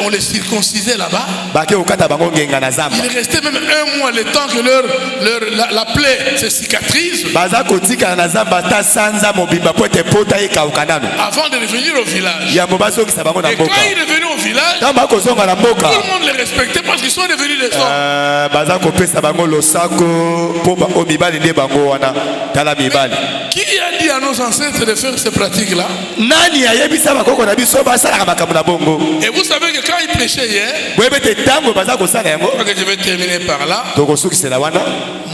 On les circoncisait là-bas. Il restait même un mois le temps que la plaie se cicatrise avant de revenir au village. Et quand il est revenu au village, tout le monde les respectait parce qu'ils sont devenus des hommes. Qui a dit à nos ancêtres de faire ces pratiques-là? Et vous savez que quand il prêchait hier, je vais terminer par là.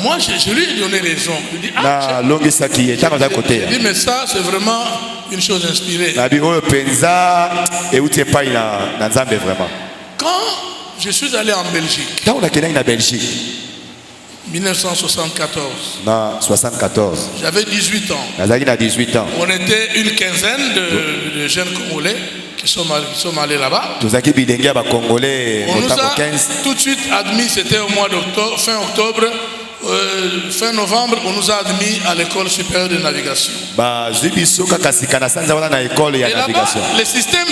Moi, je lui ai donné raison. Je lui ai dit, mais ça, c'est vraiment une chose inspirée. Quand je suis allé en Belgique, 1974. J'avais 18 ans. On était une quinzaine de jeunes Congolais qui sommes allés là-bas. Tozaki bidengia ba Congolais On nous motango a 15. tout de suite admis, c'était au mois d'octobre, fin octobre, fin novembre, on nous a admis à l'école supérieure de navigation. Ba zubiso kaka sikana sanza wana na école ya Et là-bas, navigation. le système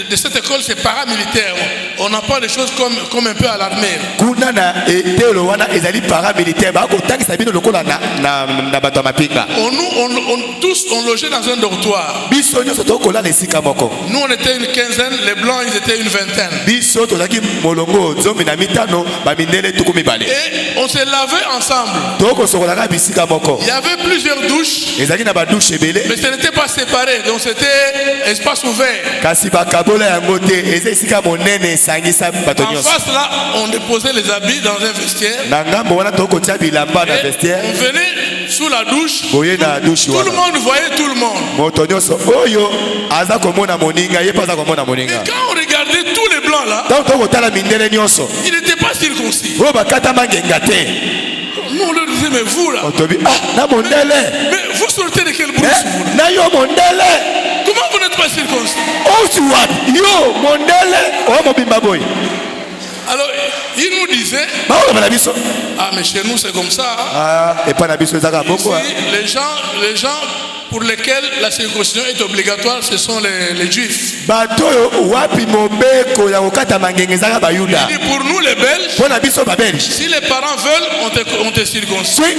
de cette école, c'est paramilitaire. On n'a pas des choses comme un peu à l'armée. Kuna na etelo wana ezali paramilitaire ba ko tangisa bino lokola na bato mapinga. Tous on logeait dans un dortoir. Biso nyoso tokola na esika moko. Nous on était une quinzaine, les blancs ils étaient une vingtaine. Biso tozaki molongo zomi na mitano ba mindele tukumi bale. Et on se lavait ensemble. Toko sokolaka bisika moko. Il y avait plusieurs douches. Ezaki na ba douche belé. Mais ce n'était pas séparé, donc c'était espace ouvert. Kasi ba kabola yango te eza esika monene sangisa bato En nyonso. face là, on déposait les habits dans un vestiaire. Na ngambo wana toko tia bilamba na Et vestiaire. on venait sous la douche. Boye na douche Tout le wana. monde voyait tout le monde. Moto nyonso oyo aza komona moninga ye paza komona Et moninga. quand on regardait tous les blancs là, Donc toko tala mindele nyonso. ils n'étaient pas circoncis. O bakata mangenga te. Nous on leur disait, mais vous là, Otobi ah na mondele. mais vous sortez de quelle brousse vous là? Na yo mondele. Comment vous n'êtes pas circoncis? O tu wapi? Yo mondele. O mobimba boy. Alors, ils nous disaient, Ba o bana biso. ah mais chez nous c'est comme ça. Hein. Ah et pa na biso ezaka boko. Ici, les gens pour lesquels la circoncision est obligatoire, ce sont les juifs. Bato wapi mobeko ya kokata mangenga ezaka ba Yuda. Et pour nous les Belges, Pona biso ba Belge. si les parents veulent, on te circoncis. Swi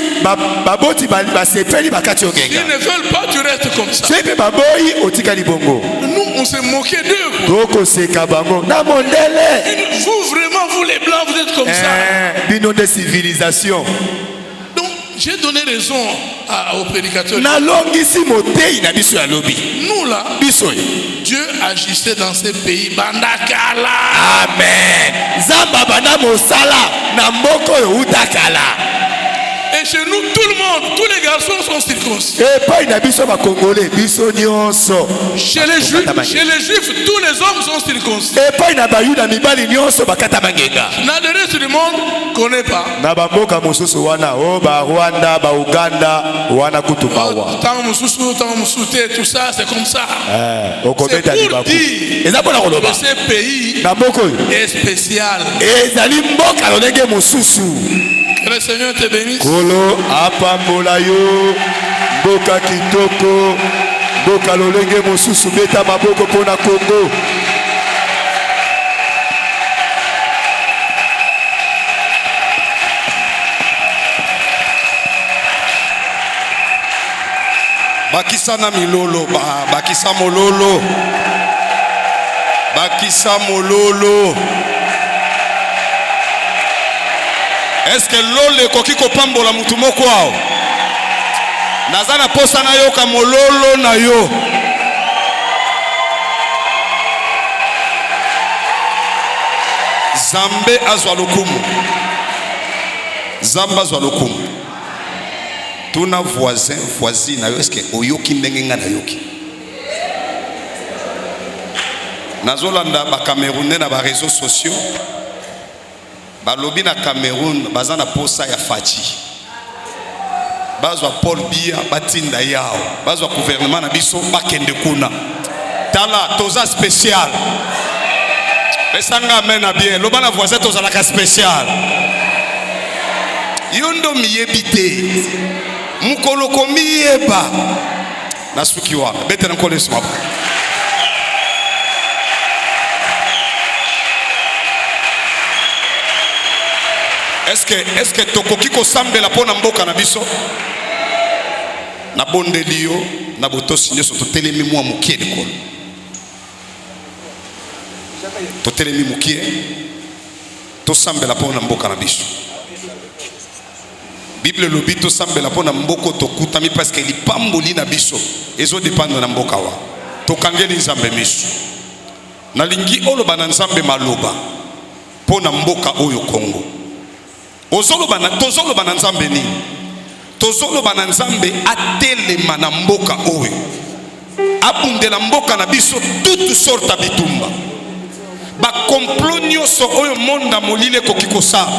baboti ba sepeli bakati S'ils ogenga. ne veulent pas, tu restes comme ça. Swi pe baboyi otika libongo. Nous, on s'est moqué d'eux. Toko seka bango na mondele. Vous, vraiment, vous les blancs, vous êtes comme ça. Bino de civilisation. Donc, j'ai donné raison aux prédicateurs. Na longisi motei na biso ya lobi. Nous là, Biso. Dieu agissait dans ces pays. Bandakala. Amen. Zamba bana mosala na mboko yo utakala. Et chez nous, tout le monde, tous les garçons sont circoncis. Et pas na biso ba Congolais, biso nyonso. Chez les juifs, tous les hommes sont circoncis. Et pas na bayuda mibali nyonso bakata mangenga. Na le reste du monde connaît pas. Na bamboka mosusu wana o ba Rwanda, ba Uganda, wana kutubawa. Tant Moussouté, tout ça, c'est comme ça. O C'est kometa pour libaku. dire Eza pona koloba. que ce pays Na mboko est spécial. ezali mboka lolenge mosusu. Que le Seigneur te bénisse. Kolo apambola yo mboka kitoko mboka lolenge mosusu beta maboko mpona Congo. Bakisa na milolo bakisa mololo bakisa mololo. Est-ce que lolo ekoki kopambola mutu moko awo? Naza na posa na yo ka mololo na yo. Zambe azwa lokumu. Zamba azwa lokumu. Tuna voisin na yo, est-ce que oyoki ndenge nga na yoki? Nazolanda ba Camerounais na ba réseaux sociaux. Balobi na Cameroun baza na posa ya Fachi. Bazwa Paul Biya batinda yao. Bazwa gouvernement na biso bakende kuna. Tala toza spécial. Esanga amen na bien. Loba na voisin toza la ka spécial. Yondo miyebite. Mukolo komiyeba. Nasuki wa. Bete na kole suma. Est-ce que tokoki kosambela pona mboka na biso? Na bondeli yo na botosi nyoso totelemi mwa mukie likolo. Totelemi mukie tosambela pona mboka na biso. Bible lobi tosambela pona mboko tokutami parce que lipamboli na biso ezo dépendre na mboka wa. Tokangeli nzambe miso. Nalingi oloba na nzambe maloba pona mboka oyo Congo. Tozoloba na nzambe nini? Tozoloba na nzambe atelema na mboka oyo. Abundela mboka na biso toute sorte bitumba. bakomplot nyonso oyo monde molile ekoki kosala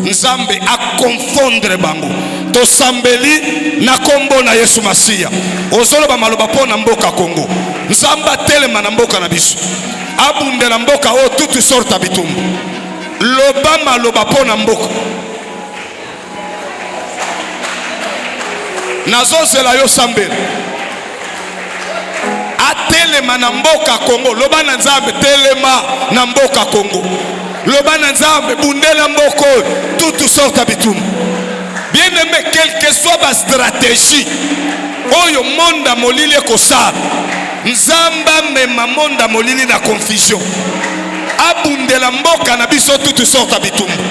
nzambe akonfondre bango. Tosambeli na kombo na Yesu Masiya. Ozoloba maloba mpo na mboka Kongo. Nzambe atelema na mboka na biso, abundela mboka oyo tutu sorta bitumbu. Loba maloba mpo na mboka. Nazozela yo sambela atelema na mboka Kongo. Loba na Nzambe telema na mboka Kongo. Loba na Nzambe bundela mboka tutu sorta bitumbu. Bien aimé, quelle que soit ma stratégie oyo monde molili kosala, Nzamba mema monde molili na confusion, abundela mboka na biso tutu sorta bitumbu.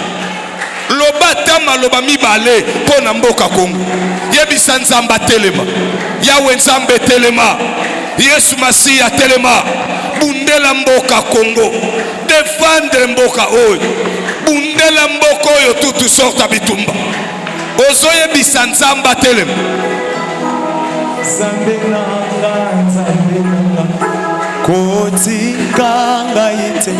Loba tama loba mibale po na mboka Kongo. Yebisa Nzamba telema, Yawe Nzambe telema, Yesu Masiya telema, bundela mboka Kongo, défendre mboka oyo, bundela mboka oyo tutu sorta bitumba. Ozoye bisa Nzamba telema. Nzambe nanga kotika ngai te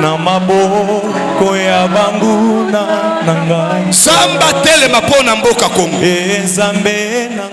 na maboko ya banguna na ngai. Nzamba telema po na mboka Kongo. Nzambe nanga